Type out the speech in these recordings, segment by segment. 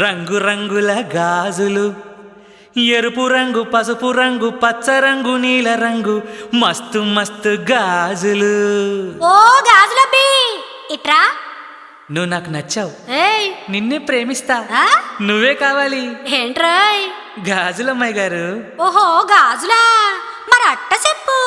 రంగు రంగుల గాజులు, ఎరుపు రంగు, పసుపు రంగు, పచ్చ రంగు, నీల రంగు, మస్తు మస్తు గాజులు. ఓ గాజులబ్బి ఇట్రా. నువ్వు నాకు నచ్చావు, ఏయ్ నిన్నే ప్రేమిస్తా. ఆ? నువ్వే కావాలి. ఏంట్రాయ్? గాజులమ్మాయి గారు. ఓహో గాజులా, మరి అట్ట చెప్పు.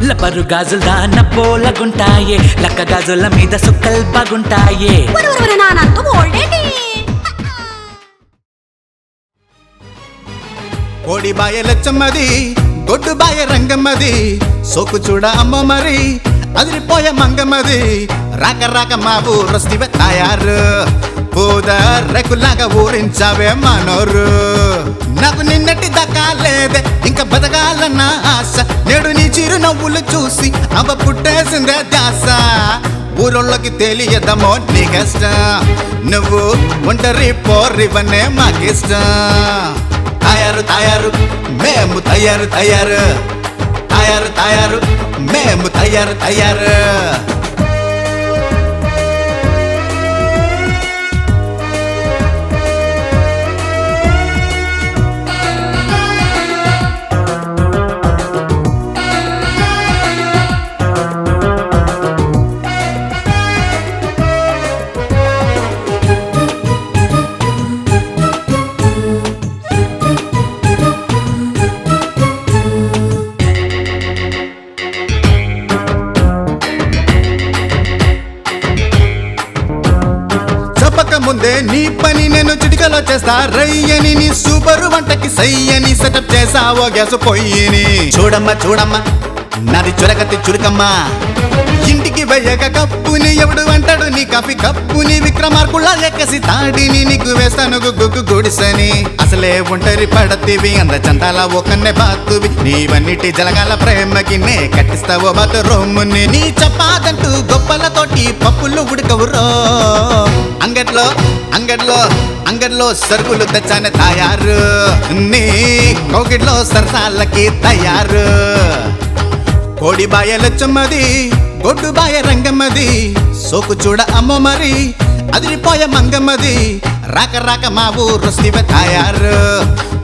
లబ్బరు గాజులు దాన పోలగుంటాయే, లక్క గాజుల మీద సుక్కల్ బాగుంటాయే. కోడి బాయ లచ్చమ్మది, గొడ్డు బాయ రంగమ్మది, సోకు చూడ అమ్మ మరి అదిరిపోయే మంగమ్మది. రాక రాక మా ఊరొస్తివే తయారు, పూద రెక్కులాగా ఊరించావే మనోరు. నాకు నిన్నటి దక్కాలేదే ఇంకా బతకాలన్న ఆశ, నేడు నీ చిరు నవ్వులు చూసి అవ్వ పుట్టేసిందే ధ్యాస. ఊరోళ్ళకి తెలియదమో నీ కష్టం, నువ్వు ఒంటరి పోరివనే మాకిష్టం. తయారు తయారు మేము తయారు తయారు, తయారు తయారు మేము తయారు తయారు. ముందే నీ పని నేను చిటికలో చేస్తా రయ్యని, నీ సూపర్ వంటకి సయ్యని సెటప్ చేసావో గ్యాస్ పొయ్యిని. చూడమ్మా చూడమ్మా నాది చురకతి చురుకమ్మా, ఇంటికి వెయ్యక కప్పుని ఎవడు అంటాడు నీ కాఫీ కప్పుని. విక్రమార్కుళ్ళ ఎక్కసి తాడిని నీకు వేస్తాను గుగ్గు గుడిసని. అసలే ఒంటరి పడతీవి అంద చందాల ఒకన్నే బాతువి, నీవన్నిటి జలగాల ప్రేమకి నే కట్టిస్తావో బాతు రొమ్ముని. నీ చపాదంటూ గొప్పలతోటి పప్పులు ఉడకవురో, అంగట్లో అంగట్లో అంగట్లో సరుకులు తెచ్చానే తయారు, నీ కోగిట్లో సరసాలకి తయారు. కోడి బాయ లచ్చమ్మది, గొడ్డు బాయ రంగమ్మది, సోకు చూడ అమ్మ మరి అదిరిపోయే మంగమ్మది. రాక రాక మా ఊరొస్తివే తయారు,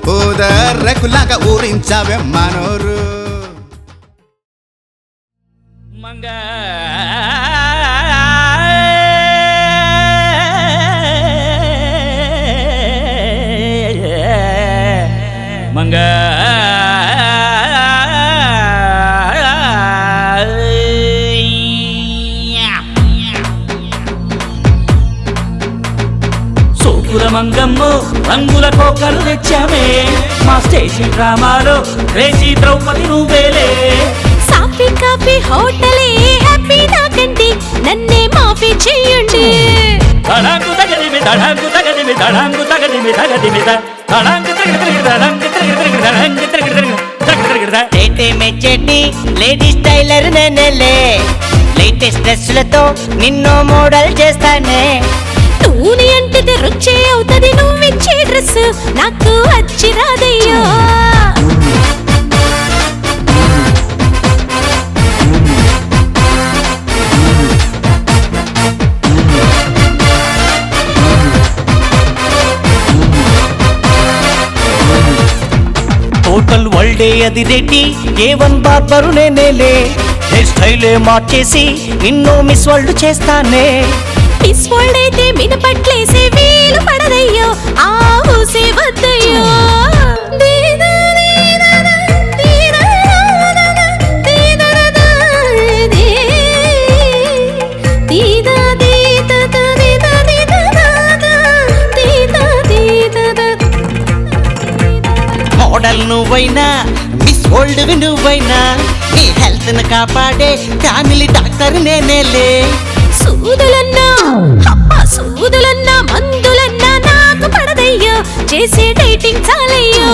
పూద రెక్కులాగా ఊరించావే మనోరు. మంగా మంగా సోపుల మంగమ్మో రంగుల కోకలు తెచ్చామే, మా స్టేషన్ డ్రామాలో రేచి ద్రౌపది నువ్వేలే. సాఫీ కాఫీ హోటలే హ్యాపీ నాకండి, నన్నే మాఫీ చెయ్యండి. తడాంగు తగదిమి తడాంగు తగదిమి తడాంగు తగదిమి తగదిమి తడాంగు తగదిమి తడాంగు తగదిమి తడాంగు తగదిమి తగదిమి చేతి మెచ్చేటి లేడీ స్టైలర్ నేనేలే, లేటెస్ట్ డ్రెస్సులతో నిన్నో మోడల్ చేస్తానే. నూనె అంటితే రుచి అవుతది నువ్విచ్చే డ్రెస్ నాకు వచ్చి రాదయ్యో. టోటల్ వరల్డే అది రెడ్డి, A1 బార్బరు నేనేలే. హెయిర్ స్టైలే మార్చేసి నిన్నో మిస్ వరల్డ్ చేస్తానే. మిస్ వరల్డ్ అయితే మినపట్లేసే వీలు పడదయ్యో, ఆ ఊసే వద్దయ్యో. మోడల్ నువ్వైనా మిస్ వరల్డ్ నువ్వైనా నీ హెల్త్ ను కాపాడే ఫ్యామిలీ డాక్టర్ నేనేలే. సూదులన్నా అబ్బా సూదులన్నా మందులన్నా నాకు పడదయ్యో, చేసే డైటింగ్ చాలయ్యో.